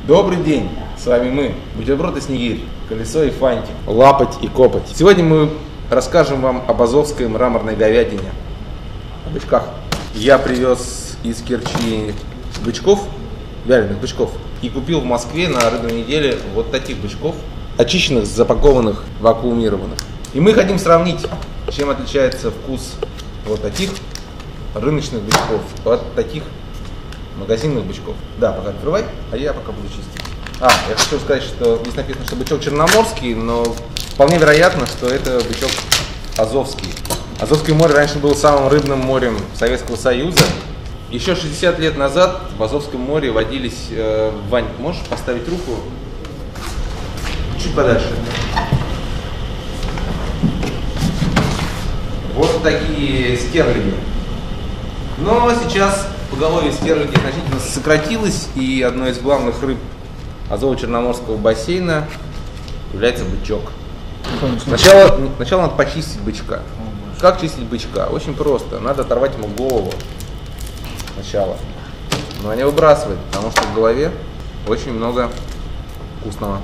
Добрый день, с вами мы, Бутерброд и Снегирь, Колесо и Фантик, Лапоть и Копоть. Сегодня мы расскажем вам об азовской мраморной говядине, о бычках. Я привез из Керчи бычков, вяленых бычков, и купил в Москве на рыбной неделе вот таких бычков, очищенных, запакованных, вакуумированных. И мы хотим сравнить, чем отличается вкус вот таких рыночных бычков от таких магазинных бычков. Да, пока открывай, а я пока буду чистить. Я хочу сказать, что здесь написано, что бычок черноморский, но вполне вероятно, что это бычок азовский. Азовское море раньше было самым рыбным морем Советского Союза. Еще 60 лет назад в Азовском море водились... Вань, можешь поставить руку чуть подальше? Вот такие стерлинги. Но сейчас поголовье стерлинги значительно сократилось, и одной из главных рыб Азово-Черноморского бассейна является бычок. Сначала надо почистить бычка. Как чистить бычка? Очень просто. Надо оторвать ему голову сначала, но не выбрасывать, потому что в голове очень много вкусного.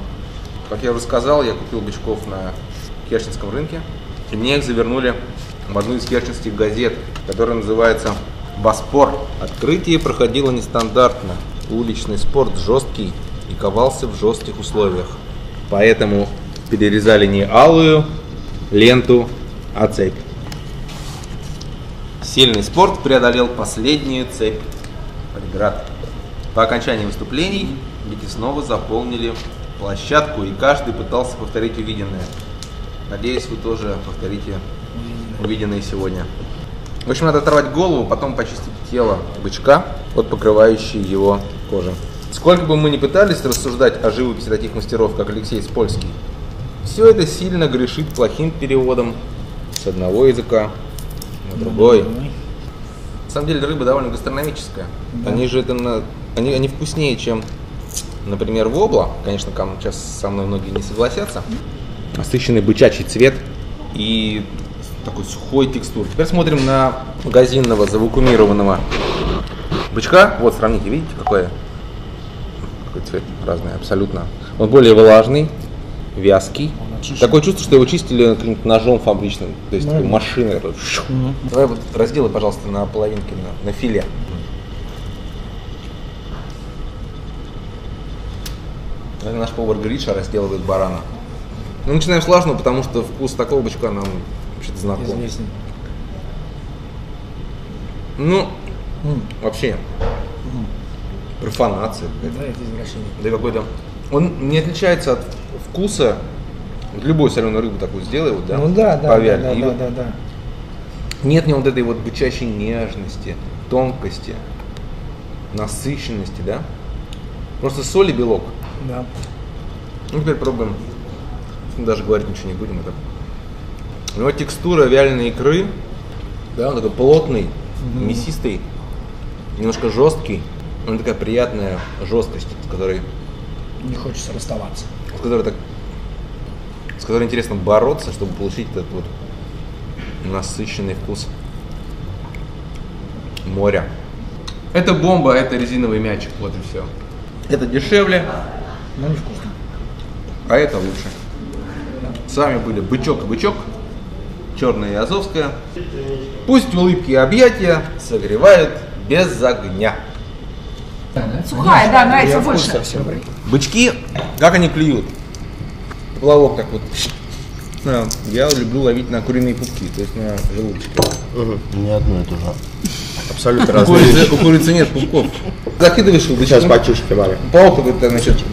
Как я уже сказал, я купил бычков на Керченском рынке, и мне их завернули в одну из керченских газет, которая называется «Боспор». Открытие проходило нестандартно. Уличный спорт жесткий и ковался в жестких условиях. Поэтому перерезали не алую ленту, а цепь. Сильный спорт преодолел последнюю цепь преград. По окончании выступлений дети снова заполнили площадку, и каждый пытался повторить увиденное. Надеюсь, вы тоже повторите увиденное сегодня. В общем, надо оторвать голову, потом почистить тело бычка от покрывающей его кожи. Сколько бы мы ни пытались рассуждать о живописи таких мастеров, как Алексей Спольский, все это сильно грешит плохим переводом с одного языка на другой. На самом деле рыба довольно гастрономическая. Да. Они вкуснее, чем, например, вобла. Конечно, сейчас со мной многие не согласятся. Насыщенный бычачий цвет и такой сухой текстур. Теперь смотрим на магазинного завакуумированного бычка. Вот, сравните, видите, какой цвет разный абсолютно. Он более влажный, вязкий. Такое чувство, что его чистили каким-то ножом фабричным, то есть такой машиной. Давай вот разделай, пожалуйста, на половинки, на филе. Это наш повар Гриша разделывает барана. Мы начинаем с влажного, потому что вкус такого бычка нам вообще-то знаком. Известный. Ну, вообще, профанация. Да, это извращение. Да и какой-то... Он не отличается от вкуса. Любой соленую рыбу такую сделай, вот, да? Ну да, да. Нет в нем вот этой вот бычачей нежности, тонкости, насыщенности, да? Просто соль и белок. Да. Ну, теперь пробуем. Даже говорить ничего не будем. У него текстура вяленой икры, да, он такой плотный, мясистый, немножко жесткий. Он такая приятная жесткость, с которой не хочется расставаться. С которой интересно бороться, чтобы получить этот вот насыщенный вкус моря. Это бомба, это резиновый мячик, вот и все. Это дешевле, но не вкусно. А это лучше. С вами были Бычок и Бычок, Черная и Азовская. Пусть улыбки и объятия согревают без огня. Сухая, да, нравится больше. Бычки, как они клюют? Поплавок так вот. Я люблю ловить на куриные пупки, то есть на желудочке. Не одно и то же. Абсолютно разные. У курицы нет пупков. Закидываешь его, сейчас батюшки варят. Паук такой, значит,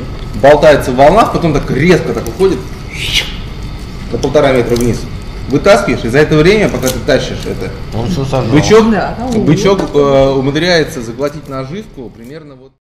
болтается в волнах, потом так резко так уходит на 1,5 метра вниз. Вытаскиваешь, и за это время, пока ты тащишь это, бычок умудряется заглотить наживку примерно вот.